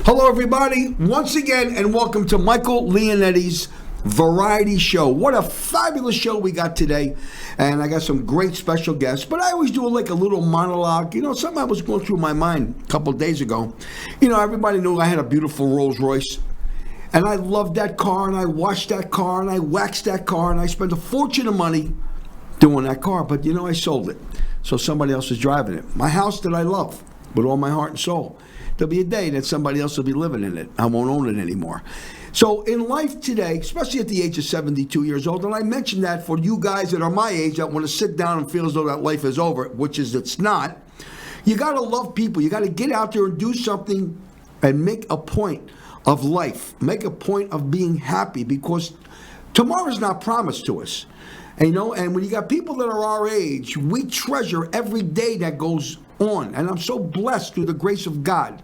Hello, everybody, once again, and welcome to Michael Leonetti's Variety Show. What a fabulous show we got today, and I got some great special guests, but I always do like a little monologue, something I was going through my mind a couple of days ago. Everybody knew I had a beautiful Rolls Royce, and I loved that car, and I washed that car, and I waxed that car, and I spent a fortune of money doing that car, but I sold it, so somebody else is driving it. My house that I love with all my heart and soul. There'll be a day that somebody else will be living in it. I won't own it anymore. So in life today, especially at the age of 72 years old, and I mention that for you guys that are my age that want to sit down and feel as though that life is over, which is it's not, you got to love people. You got to get out there and do something and make a point of life. Make a point of being happy, because tomorrow's not promised to us. And when you got people that are our age, we treasure every day that goes on. And I'm so blessed through the grace of God,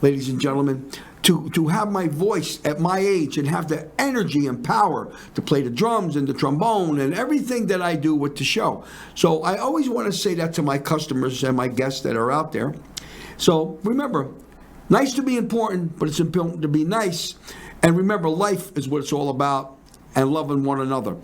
ladies and gentlemen, to have my voice at my age and have the energy and power to play the drums and the trombone and everything that I do with the show. So I always want to say that to my customers and my guests that are out there. So remember, nice to be important, but it's important to be nice. And remember, life is what it's all about, and loving one another.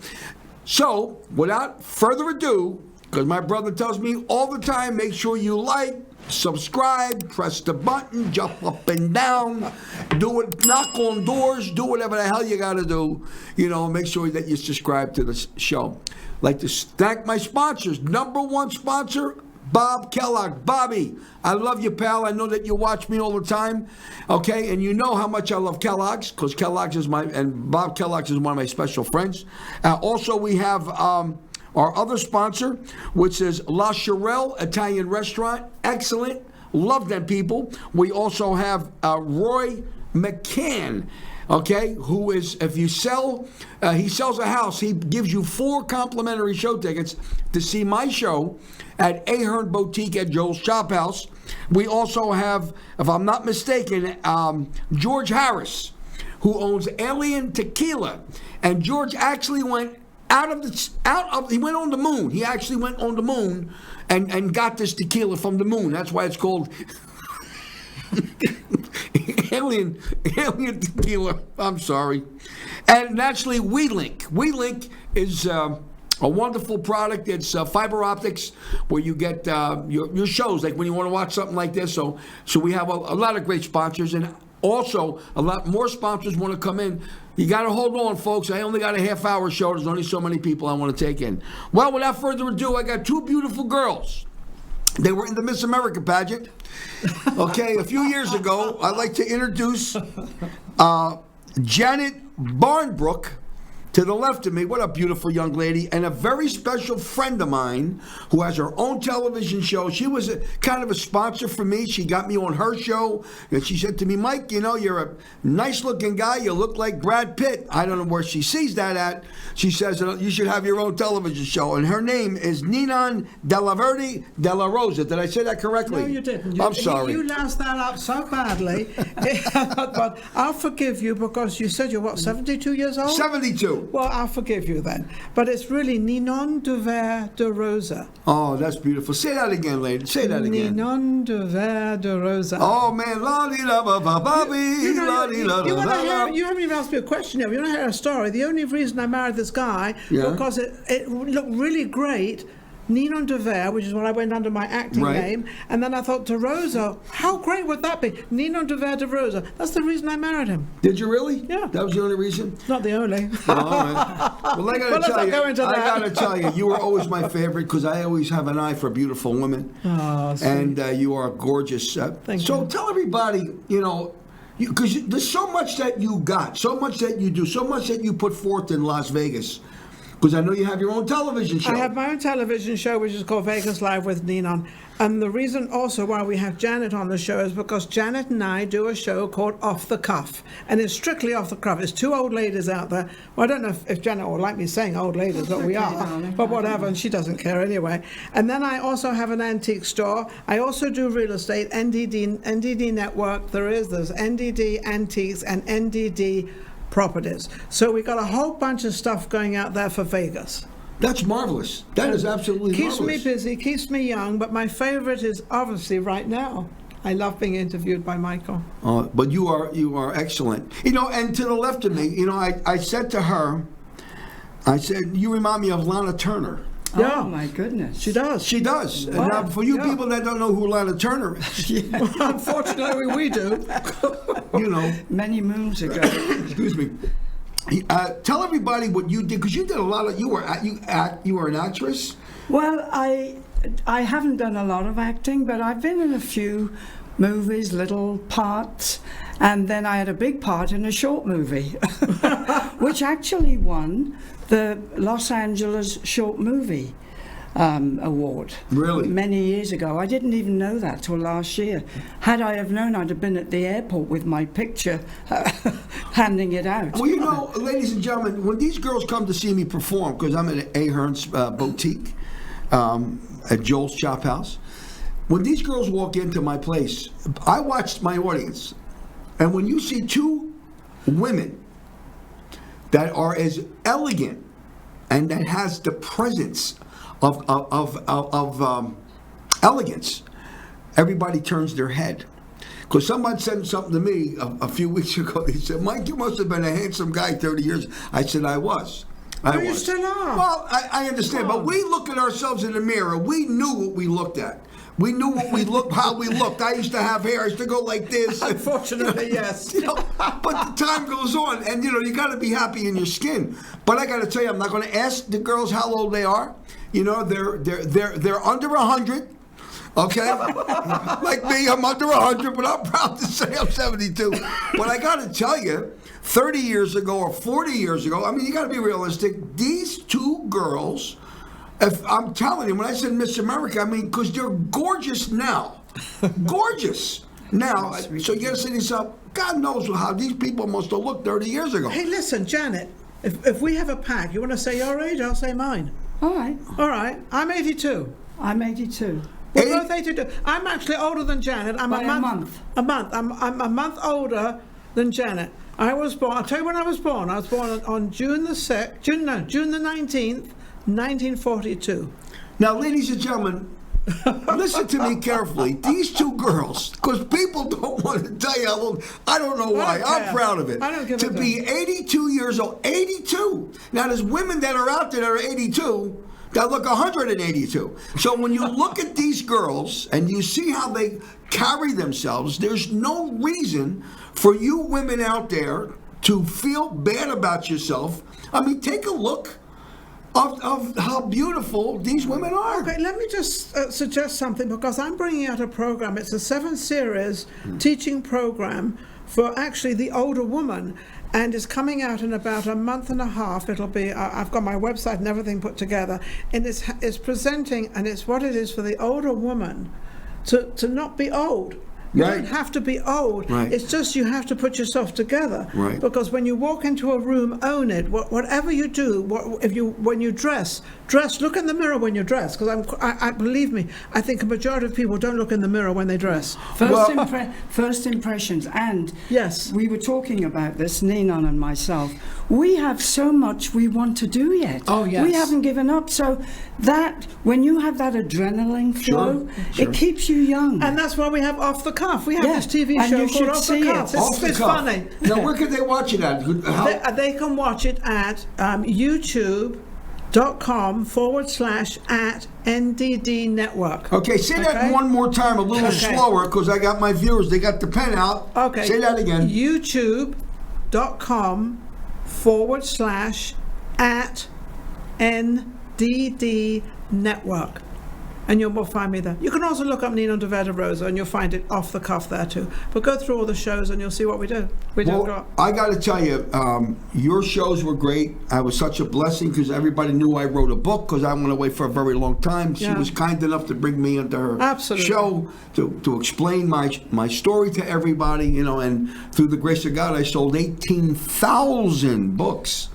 So, without further ado, because my brother tells me all the time, make sure you like, subscribe, press the button, jump up and down, do it, knock on doors, do whatever the hell you got to do. Make sure that you subscribe to the show. I'd like to thank my sponsors. Number one sponsor, Bob Kellogg. Bobby, I love you, pal. I know that you watch me all the time, okay? And you know how much I love Kellogg's, because Kellogg's is and Bob Kellogg's is one of my special friends. Also, we have our other sponsor, which is La Chirelle Italian Restaurant. Excellent. Love them people. We also have Roy McCann, okay, who is, if you sell, he sells a house, he gives you 4 complimentary show tickets to see my show at Ahern Boutique at Joel's Chop House. We also have, if I'm not mistaken, George Harris, who owns Alien Tequila. And George actually went he went on the moon. He actually went on the moon and got this tequila from the moon. That's why it's called Alien Tequila. I'm sorry. And naturally, WeLink. WeLink is a wonderful product. It's fiber optics where you get your shows, like when you want to watch something like this. So we have a lot of great sponsors, and also a lot more sponsors want to come in. You got to hold on, folks. I only got a half-hour show. There's only so many people I want to take in. Well, without further ado, I got 2 beautiful girls. They were in the Miss America pageant. Okay, a few years ago, I'd like to introduce Janet Brook to the left of me. What a beautiful young lady, and a very special friend of mine who has her own television show. She was kind of a sponsor for me. She got me on her show, and she said to me, Mike, you're a nice-looking guy. You look like Brad Pitt. I don't know where she sees that at. She says, you should have your own television show, and her name is Ninon De Vere de la Rosa. Did I say that correctly? No, you didn't. I'm sorry. You loused that up so badly. But I'll forgive you, because you said you're, 72 years old? 72. Well, I'll forgive you then. But it's really Ninon De Vere de Rosa. Oh, that's beautiful. Say that again, lady. Say that again. Ninon De Vere de Rosa. Oh, man. La-di-da-ba-ba-ba-bee. La-di-da-da-da-da. You haven't even asked me a question yet. You want to hear a story? The only reason I married this guy, because it looked really great. Ninon De Vere, which is what I went under my acting name, and then I thought, De Rosa, how great would that be? Ninon De Vere de Rosa. That's the reason I married him. Did you really? Yeah. That was the only reason? Not the only. Well, all right. Well, I gotta tell you, you were always my favorite, because I always have an eye for beautiful women. Oh, sweet. And you are gorgeous. Thank you. So tell everybody, because there's so much that you got, so much that you do, so much that you put forth in Las Vegas. Because I know you have your own television show. I have my own television show, which is called Vegas Live with Ninon. And the reason also why we have Janet on the show is because Janet and I do a show called Off the Cuff. And it's strictly off the cuff. It's 2 old ladies out there. Well, I don't know if Janet will like me saying old ladies, but we are. But whatever, and she doesn't care anyway. And then I also have an antique store. I also do real estate, NDD Network. There's NDD Antiques and NDD Properties. So we got a whole bunch of stuff going out there for Vegas. That's marvelous. That is absolutely marvelous. Keeps me busy, keeps me young, but my favorite is obviously right now. I love being interviewed by Michael. But you are excellent. And to the left of me, I said to her, I said, you remind me of Lana Turner. Yeah. Oh, my goodness. She does. She does. Wow. And now, for you people that don't know who Lana Turner is, Unfortunately, we do. Many moons ago. Excuse me. Tell everybody what you did, because you did a lot of. You were an actress. Well, I haven't done a lot of acting, but I've been in a few movies, little parts, and then I had a big part in a short movie, which actually won the Los Angeles Short Movie Award. Really? Many years ago. I didn't even know that till last year. Had I have known, I'd have been at the airport with my picture handing it out. Well, ladies and gentlemen, when these girls come to see me perform, because I'm at Ahern's boutique at Joel's Chop House, when these girls walk into my place, I watch my audience, and when you see two women that are as elegant and that has the presence of elegance, everybody turns their head. Because someone said something to me a few weeks ago. They said, Mike, you must have been a handsome guy 30 years. I said, I was. You still are. Well, I understand, but we look at ourselves in the mirror. We knew what we looked at. We knew how we looked. I used to have hair. I used to go like this. Unfortunately, yes. But the time goes on, and you got to be happy in your skin. But I got to tell you, I'm not going to ask the girls how old they are. They're under 100. Okay, like me, I'm under 100, but I'm proud to say I'm 72. But I got to tell you, 30 years ago or 40 years ago, I mean, you got to be realistic. These two girls. If I'm telling you, when I said Miss America, I mean, because they're gorgeous now. Gorgeous now. So you got to say to yourself, God knows how these people must have looked 30 years ago. Hey, listen, Janet, if we have a pack, you want to say your age, I'll say mine. All right. All right. I'm 82. I'm 82. We're both 82. I'm actually older than Janet. I'm By a month. A month. I'm a month older than Janet. I was born, I'll tell you when I was born. I was born on June the 19th, 1942. Now, ladies and gentlemen, listen to me carefully. These two girls, because people don't want to tell you how old. I don't know why. I'm proud of it. I don't give to be 82 years old. 82. Now, there's women that are out there that are 82 that look 182. So when you look at these girls and you see how they carry themselves, there's no reason for you women out there to feel bad about yourself. I mean, take a look of how beautiful these women are. Okay, let me just suggest something, because I'm bringing out a program. It's a 7-series teaching program for actually the older woman, and it's coming out in about a month and a half. It'll be, I've got my website and everything put together, and it's presenting, and it's what it is for the older woman to not be old. You don't have to be old. Right. It's just you have to put yourself together. Right. Because when you walk into a room, own it. Whatever you do, when you dress. Look in the mirror when you dress. Because I believe me, I think a majority of people don't look in the mirror when they dress. First impressions. And yes, we were talking about this, Ninon and myself. We have so much we want to do yet. Oh, yes. We haven't given up. So that, when you have that adrenaline flow, Sure. it keeps you young. and that's why we have Off the Cuff. We have this TV and show you called should Off the see Cuff. it. Off the It's cuff. funny. Now, where can they watch it at? They can watch it at youtube.com/@NDD Network. Okay, say that one more time, a little slower, because I got my viewers. They got the pen out. Okay. Say that again. youtube.com/@NDD Network. And you will find me there. You can also look up Ninon De Vere Rosa, and you'll find it Off the Cuff there too. But go through all the shows and you'll see what we do. I got to tell you, your shows were great. I was such a blessing, because everybody knew I wrote a book, because I went away for a very long time. She was kind enough to bring me into her show to explain my story to everybody, and through the grace of God, I sold 18,000 books.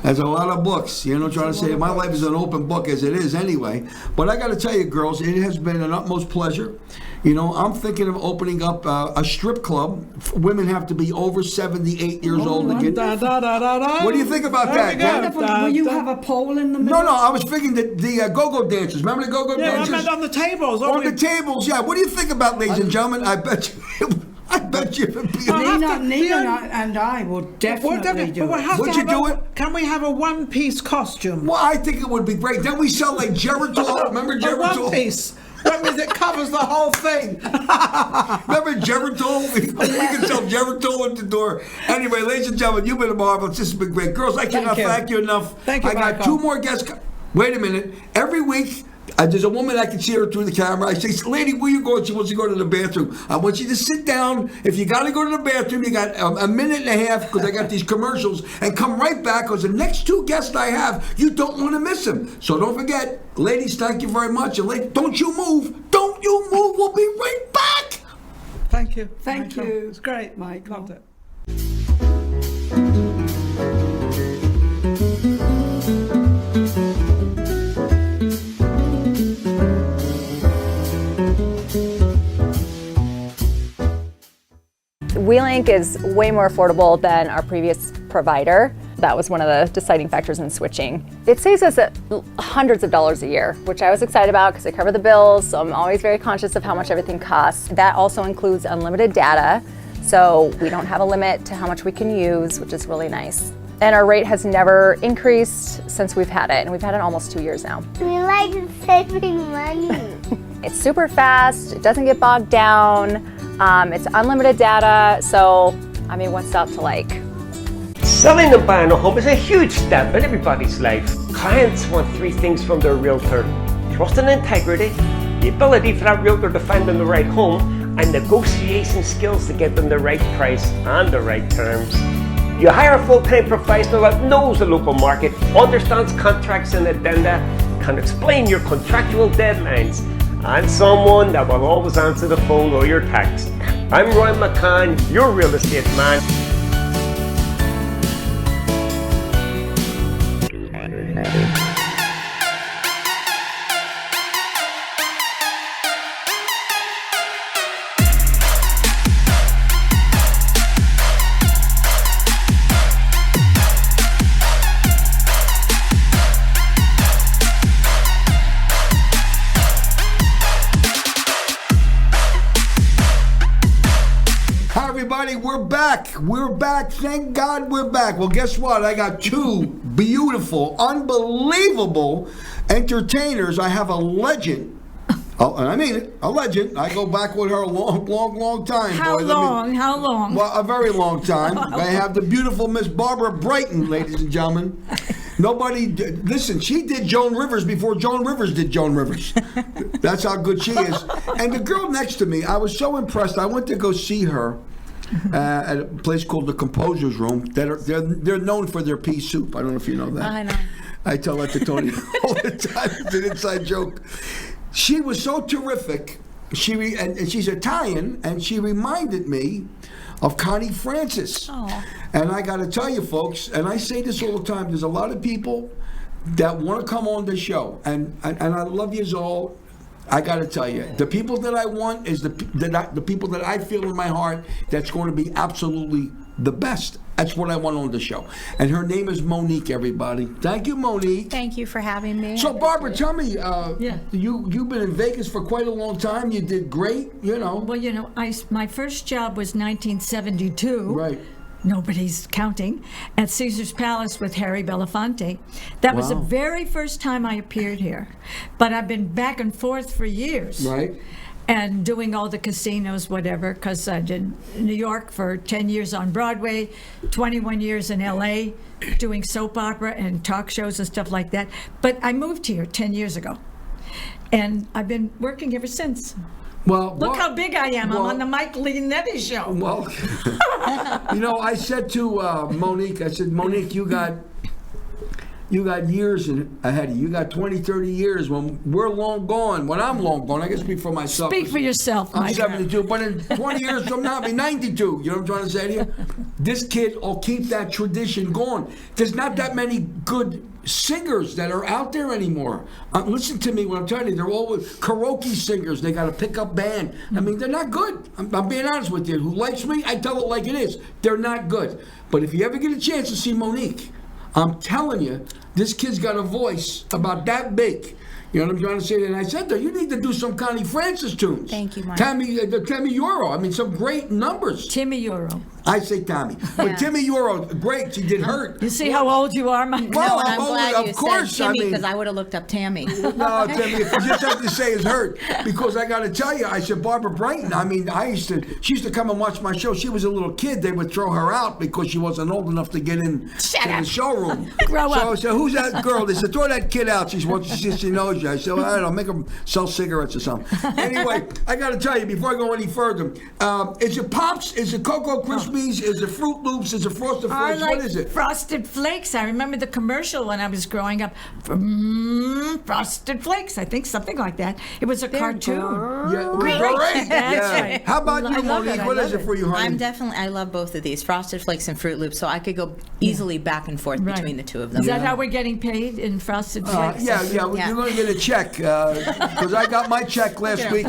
That's a lot of books. Trying to say my life is an open book as it is anyway. But I got to tell you, girls, it has been an utmost pleasure. You know, I'm thinking of opening up a strip club. Women have to be over 78 years old to get. What do you think about that? Wonderful. Will you have a pole in the middle? No, I was thinking that the go-go dancers. Remember the go-go dancers? Yeah, I meant on the tables. On the tables, yeah. What do you think about, ladies and gentlemen? I bet you it would be. Nina and I will definitely do it. Would you do it? Can we have a one-piece costume? Well, I think it would be great. Then we sell like Geritol. Remember Geritol? A one-piece. That means it covers the whole thing. Remember Geritol? We can sell Geritol at the door. Anyway, ladies and gentlemen, you've been marvelous. This has been great. Girls, I cannot thank you enough. Thank you, I got Michael. 2 more guests. Wait a minute. Every week, there's a woman, I can see her through the camera. I say, lady, where you going? She wants to go to the bathroom. I want you to sit down. If you got to go to the bathroom, you got a minute and a half because I got these commercials. And come right back because the next 2 guests I have, you don't want to miss them. So don't forget, ladies, thank you very much. And ladies, don't you move. Don't you move. We'll be right back. Thank you. Thank Michael. you. It's great. Michael. Loved it. WeLink is way more affordable than our previous provider. That was one of the deciding factors in switching. It saves us hundreds of dollars a year, which I was excited about because I cover the bills, so I'm always very conscious of how much everything costs. That also includes unlimited data, so we don't have a limit to how much we can use, which is really nice. And our rate has never increased since we've had it, and we've had it almost 2 years now. We like saving money. It's super fast, it doesn't get bogged down, it's unlimited data, so I mean, what's not to like? Selling and buying a home is a huge step in everybody's life. Clients want 3 things from their realtor: trust and integrity, the ability for that realtor to find them the right home, and negotiation skills to get them the right price and the right terms. You hire a full-time professional that knows the local market, understands contracts and addenda, can explain your contractual deadlines, and someone that will always answer the phone or your text. I'm Roy McCann, your real estate man. We're back. We're back. Thank God we're back. Well, guess what? I got 2 beautiful, unbelievable entertainers. I have a legend. Oh, and I mean it, a legend. I go back with her a long time. How long? How long? Well, a very long time. I have the beautiful Miss Barbara Brighton, ladies and gentlemen. Listen, she did Joan Rivers before Joan Rivers did Joan Rivers. That's how good she is. And the girl next to me, I was so impressed. I went to go see her at a place called the Composer's Room. They're known for their pea soup. I don't know if you know that. I know. I tell that to Tony all the time. It's an inside joke. She was so terrific. And she's Italian, and she reminded me of Connie Francis. Oh. And I got to tell you, folks, and I say this all the time, there's a lot of people that want to come on this show, and I love you all. I got to tell you, the people that I want is the people that I feel in my heart that's going to be absolutely the best. That's what I want on the show. And her name is Monique, everybody. Thank you, Monique. Thank you for having me. So, Barbara, tell me, Yeah. you've been in Vegas for quite a long time. You did great, you know. Well, you know, my first job was 1972. Right. Nobody's counting, at Caesar's Palace with Harry Belafonte. That was the Wow. very first time I appeared here. But I've been back and forth for years. Right. And doing all the casinos, whatever, because I did New York for 10 years on Broadway, 21 years in LA, doing soap opera and talk shows and stuff like that. But I moved here 10 years ago. And I've been working ever since. Well, Look how big I am. I'm on the Mike Leonetti show. Well, you know, I said to Monique, I said, Monique, you got years ahead of you. You got 20, 30 years when we're long gone. When I'm long gone, I can speak for myself. Speak for yourself, I'm Mike. 72, but in 20 years from now, I'll be 92. You know what I'm trying to say to you? This kid will keep that tradition going. There's not that many good singers that are out there anymore. Listen to me when I'm telling you, they're all karaoke singers. They got a pickup band. I mean, they're not good. I'm being honest with you. Who likes me, I tell it like it is. They're not good. But if you ever get a chance to see Monique, I'm telling you, this kid's got a voice about that big. You know what I'm trying to say? And I said to her, you need to do some Connie Francis tunes. Thank you, Mike. Tammy Euro. I mean, some great numbers. Timmy Euro. I say Tommy. But Timmy Euro, great. She did Hurt. You see how old you are, Mike? Well, No, and I'm glad of you course, said Timmy I mean- because I would have looked up Tammy. No, Timmy, if you just have to say is Hurt. Because I got to tell you, I said, Barbara Brighton, I mean, she used to come and watch my show. She was a little kid. They would throw her out because she wasn't old enough to get in the showroom. Grow up. So I said, who's that girl? They said, throw that kid out. She knows you. I said, all right, I'll make her sell cigarettes or something. Anyway, I got to tell you, before I go any further, is it Pops? Is it Cocoa Krispies? Is it Fruit Loops? Is it Frosted Flakes? I like What is it? Frosted Flakes. I remember the commercial when I was growing up. Frosted Flakes, I think, something like that. It was a cartoon. Yeah, Great. That's That's right. How about I you, love Monique? it. I What is love it for you, honey? I love both of these, Frosted Flakes and Fruit Loops, so I could go easily back and forth Right. between the two of them. Is that how we're getting paid in Frosted Flakes? Yeah. Well, Yeah. you're going to get a check because I got my check last week.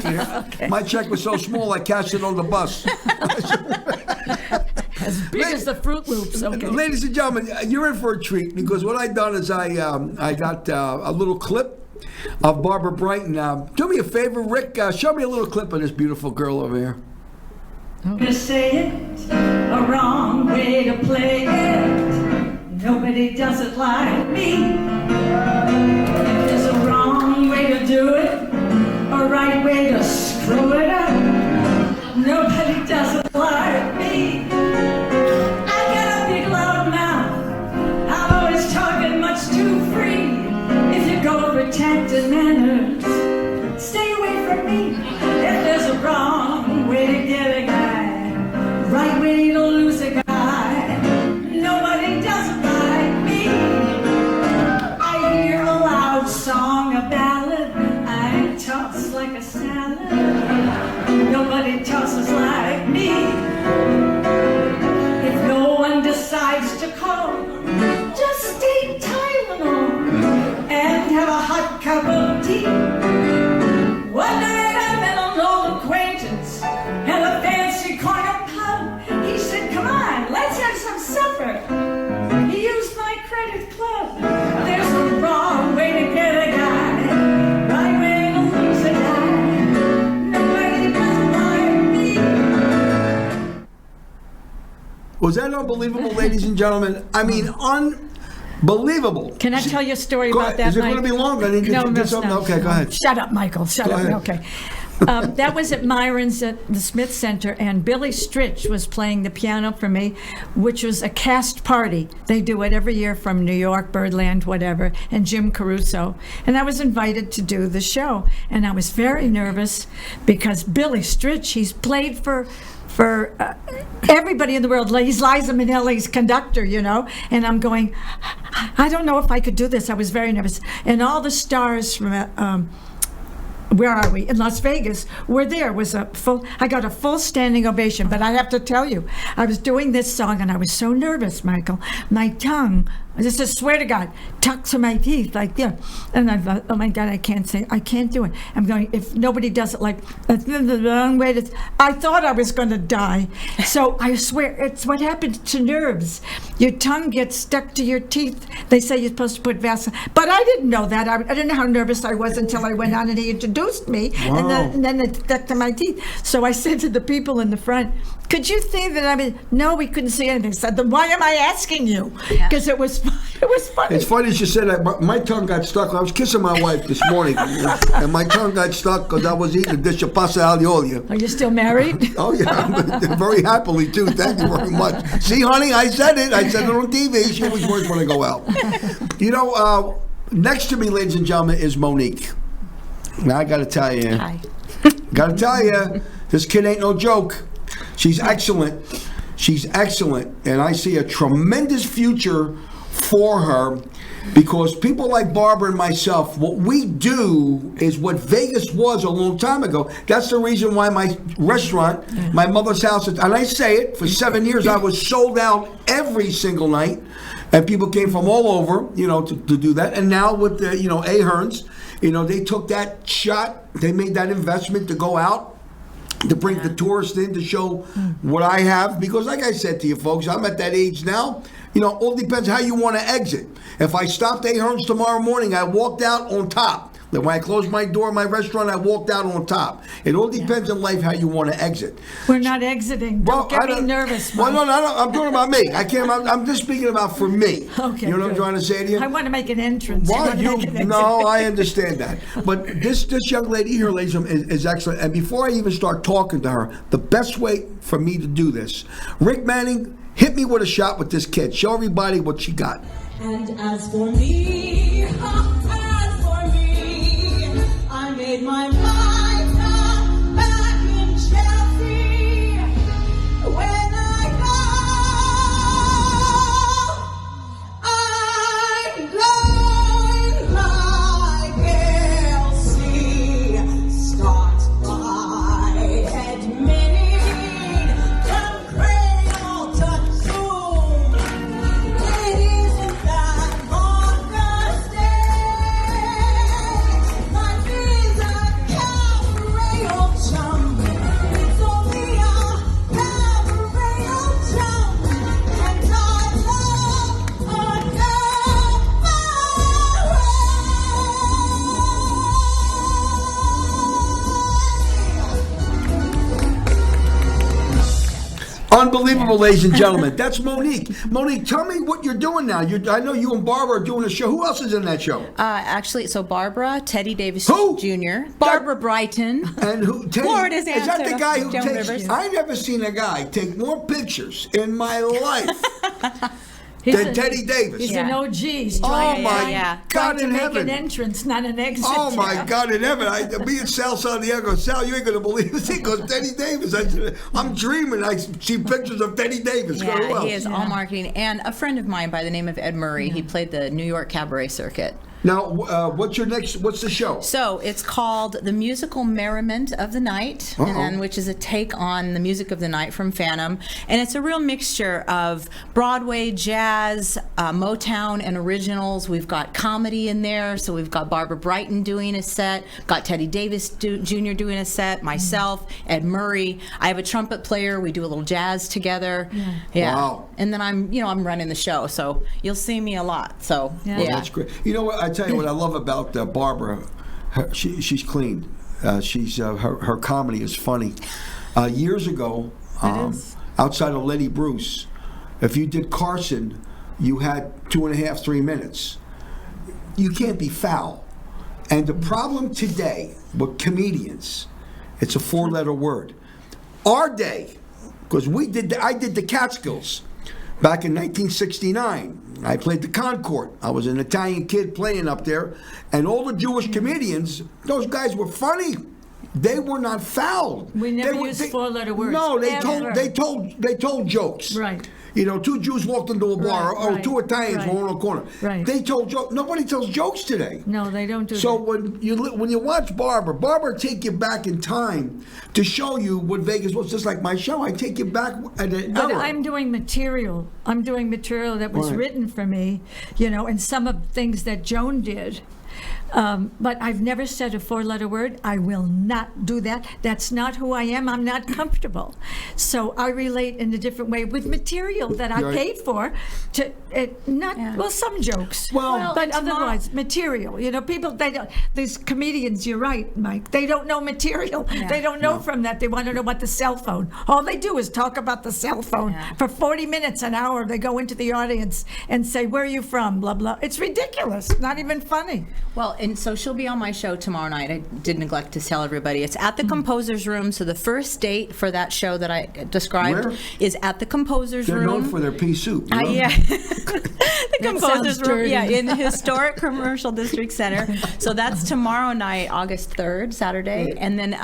My check was so small I cashed it on the bus. As big as the Fruit Loops. Okay. Ladies and gentlemen, you're in for a treat because what I done is I got a little clip of Barbara Brighton. Do me a favor, Rick. Show me a little clip of this beautiful girl over here. To say it, a wrong way to play it. Nobody does it like me. There's a wrong way to do it, a right way to screw it up. Nobody does it like me. I got a big loud mouth. I'm always talking much too free. If you go protecting manners, stay away from me. If there's a wrong way to get a guy, right way to lose a guy, nobody does it like me. I hear a loud song, a ballad, I toss like a salad. Nobody tosses like me. If no one decides to call, just take Tylenol and have a hot cup of tea. One night I met an old acquaintance at a fancy corner pub. He said, come on, let's have some supper. He used my credit club. There's a wrong way to get a guy, right way to lose a guy. Nobody does it like me. Was that unbelievable, ladies and gentlemen? I mean, unbelievable. Can I tell you a story Go about ahead. that, Is it Mike? going to be long? I need to No, get no, something. no. Okay, go ahead. Shut up, Michael. Shut Go up. ahead. Okay. That was at Myron's at the Smith Center, and Billy Stritch was playing the piano for me, which was a cast party. They do it every year from New York, Birdland, whatever, and Jim Caruso. And I was invited to do the show, and I was very nervous because Billy Stritch, he's played for everybody in the world. He's Liza Minnelli's conductor, you know, and I'm going, I don't know if I could do this. I was very nervous. And all the stars from where are we? In Las Vegas, were there. I got a full standing ovation, but I have to tell you, I was doing this song and I was so nervous, Michael. My tongue, I just swear to God, tucked to my teeth like this. And I thought, oh my God, I can't do it. I'm going, if nobody does it like, that's the wrong way to, I thought I was going to die. So I swear, it's what happens to nerves. Your tongue gets stuck to your teeth. They say you're supposed to put Vaseline, but I didn't know that. I didn't know how nervous I was until I went on and he introduced me. Wow. And then it stuck to my teeth. So I said to the people in the front, could you see that no, we couldn't see anything. I said, then why am I asking you? Because it was funny. It's funny you said that. My tongue got stuck. I was kissing my wife this morning, and my tongue got stuck because I was eating a dish of pasta al olio. Are you still married? Oh, yeah. Very happily, too. Thank you very much. See, honey, I said it. I said it on TV. She always works when I go out. You know, next to me, ladies and gentlemen, is Monique. Now, I got to tell you. Hi. Got to tell you, this kid ain't no joke. She's excellent. She's excellent. And I see a tremendous future for her. Because people like Barbara and myself, what we do is what Vegas was a long time ago. That's the reason why my restaurant, my mother's house, and I say it, for 7 years I was sold out every single night. And people came from all over, to do that. And now with the, Ahern's, they took that shot, they made that investment to go out, to bring the tourists in to show what I have. Because like I said to you folks, I'm at that age now, all depends how you want to exit. If I stopped Ahern's tomorrow morning, I walked out on top. When I closed my door in my restaurant, I walked out on top. It all depends in life how you want to exit. We're not exiting. Don't get me nervous, Mike. Well, no, I'm talking about me. I'm just speaking about for me. Okay, you know what I'm trying to say to you? I want to make an entrance. No, I understand that. But this young lady here, ladies and gentlemen, is excellent. And before I even start talking to her, the best way for me to do this, Rick Manning, hit me with a shot with this kid. Show everybody what she got. And as for me, I made my mind up back in Chelsea. When I go, I'm going like Elsie. Start by admitting from cradle to tomb. It isn't that long a stay. Life is a cabaret old chum. It's only a cabaret old chum. And I love a Unbelievable, ladies and gentlemen. That's Monique. Monique, tell me what you're doing now. I know you and Barbara are doing a show. Who else is in that show? Actually, so Barbara, Teddy Davis Who? Jr., Barbara Brighton. And who? Florida's is that the answer guy to who Joan takes? Rivers. I never seen a guy take more pictures in my life He's than Teddy Davis. He's an OG. He's Oh trying, my God trying to in make heaven! an entrance, not an exit. Oh my God in heaven! Me and Sal Santiago. Sal, you ain't gonna believe this. He goes, Teddy Davis. I'm dreaming. I see pictures of Teddy Davis. Yeah, he is all marketing. And a friend of mine by the name of Ed Murray, he played the New York cabaret circuit. Now, what's the show? So it's called The Musical Merriment of the Night, and which is a take on the music of the night from Phantom. And it's a real mixture of Broadway, jazz, Motown, and originals. We've got comedy in there. So we've got Barbara Brighton doing a set, got Teddy Davis Jr. doing a set, myself, Ed Murray. I have a trumpet player. We do a little jazz together. Yeah. Wow. And then I'm running the show. So you'll see me a lot. So Well, that's great. You know what? I tell you what I love about Barbara. She's clean. She's her comedy is funny. Years ago, outside of Letty Bruce, if you did Carson, you had 2.5, 3 minutes. You can't be foul. And the problem today with comedians, it's a 4-letter word. Our day, because I did the Catskills back in 1969. I played the Concord. I was an Italian kid playing up there, and all the Jewish comedians, those guys were funny. They were not foul. We never used 4-letter words. No, they ever. told jokes. Right. You know, 2 Jews walked into a bar, or 2 Italians were on a corner. Right. They told jokes. Nobody tells jokes today. No, they don't do So that. when you watch Barbara take you back in time to show you what Vegas was. Just like my show, I take you back at an But era. I'm doing material. I'm doing material that was written for me, and some of the things that Joan did. But I've never said a 4-letter word. I will not do that. That's not who I am. I'm not comfortable. So I relate in a different way with material that I paid for some jokes. But otherwise, material. People, these comedians, you're right, Mike, they don't know material. Yeah. They don't know from that. They want to know about the cell phone. All they do is talk about the cell phone. For 40 minutes, an hour, they go into the audience and say, where are you from, blah, blah. It's ridiculous. Not even funny. Well, and so she'll be on my show tomorrow night. I did neglect to tell everybody. It's at the Composer's Room. So the first date for that show that I described is at the Composer's Room. They're known for their pea soup. Yeah. The Composer's Room. Yeah, in the historic Commercial District Center. So that's tomorrow night, August 3rd, Saturday, and then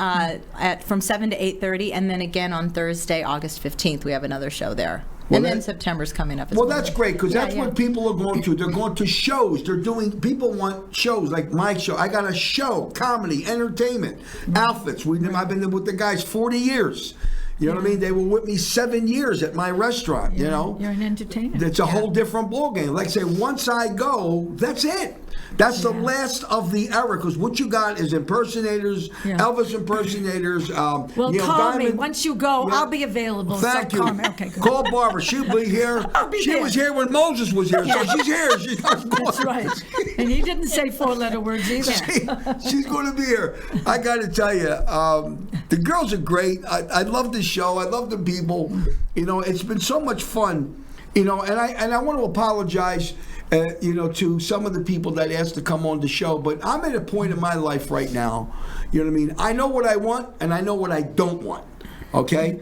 from 7 to 8:30, and then again on Thursday, August 15th, we have another show there. And then September's coming up as well. That's great, because that's yeah. what people are going to. They're going to shows. People want shows like my show. I got a show, comedy, entertainment, outfits. I've been with the guys 40 years. You know what I mean? They were with me 7 years at my restaurant, you know? You're an entertainer. It's a whole different ballgame. Like I say, once I go, that's it. That's the last of the era, because what you got is impersonators, Elvis impersonators. Well, Neil call me. Diamond. Once you go, I'll be available. Thank so you. Call me. Okay, good. Call Barbara. She'll be here. I'll be she there. was here when Moses was here, so she's here. That's right. And he didn't say 4-letter words either. She's going to be here. I got to tell you, the girls are great. I love the show. I love the people. You know, it's been so much fun. You know, and I want to apologize. You know, to some of the people that asked to come on the show, but I'm at a point in my life right now. You know what I mean? I know what I want, and I know what I don't want. Okay.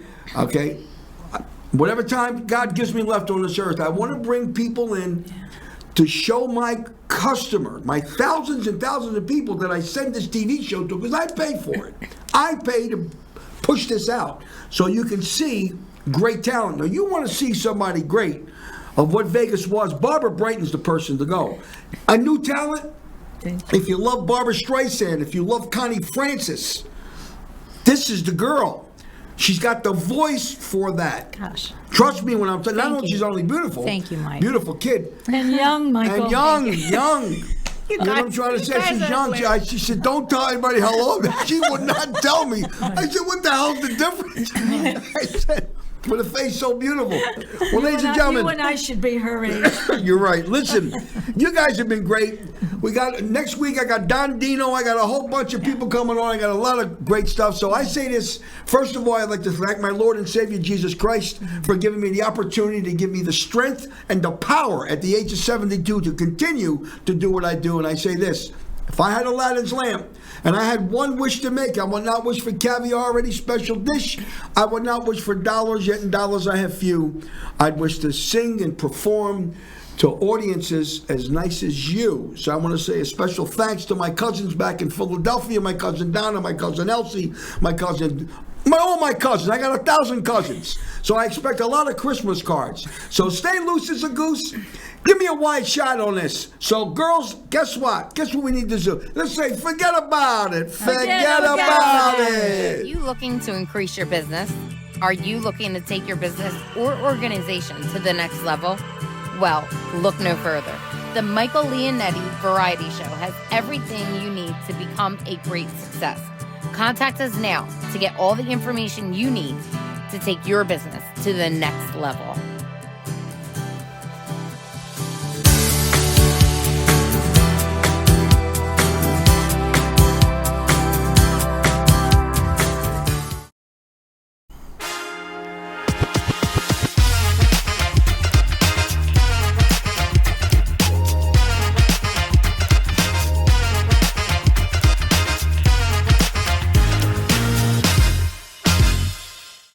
Whatever time God gives me left on this earth, I want to bring people in to show my customer, my thousands and thousands of people that I send this TV show to, because I pay for it. I pay to push this out so you can see great talent. Now, you want to see somebody great of what Vegas was. Barbara Brighton's the person to go. A new talent. If you love Barbara Streisand, if you love Connie Francis, this is the girl. She's got the voice for that. Gosh. Trust me when I'm telling you, not only she's only beautiful. Thank you, Mike. Beautiful kid. And young, Michael. And young. You know what I'm trying to say? She's young. She said, don't tell anybody how old. She would not tell me. I said, what the hell's the difference? I said, with a face so beautiful. Well, ladies and gentlemen. You and I should be her age. You're right. Listen, you guys have been great. We got next week. I got Don Dino. I got a whole bunch of people coming on. I got a lot of great stuff. So I say this first of all. I'd like to thank my Lord and Savior Jesus Christ for giving me the opportunity to give me the strength and the power at the age of 72 to continue to do what I do. And I say this: if I had Aladdin's lamp and I had one wish to make, I would not wish for caviar or any special dish. I would not wish for dollars, yet in dollars I have few. I'd wish to sing and perform to audiences as nice as you. So I want to say a special thanks to my cousins back in Philadelphia, my cousin Donna, my cousin Elsie, all my cousins. I got 1,000 cousins. So I expect a lot of Christmas cards. So stay loose as a goose. Give me a wide shot on this. So girls, guess what? Guess what we need to do? Let's say, forget about it. Forget about it. Are you looking to increase your business? Are you looking to take your business or organization to the next level? Well, look no further. The Michael Leonetti Variety Show has everything you need to become a great success. Contact us now to get all the information you need to take your business to the next level.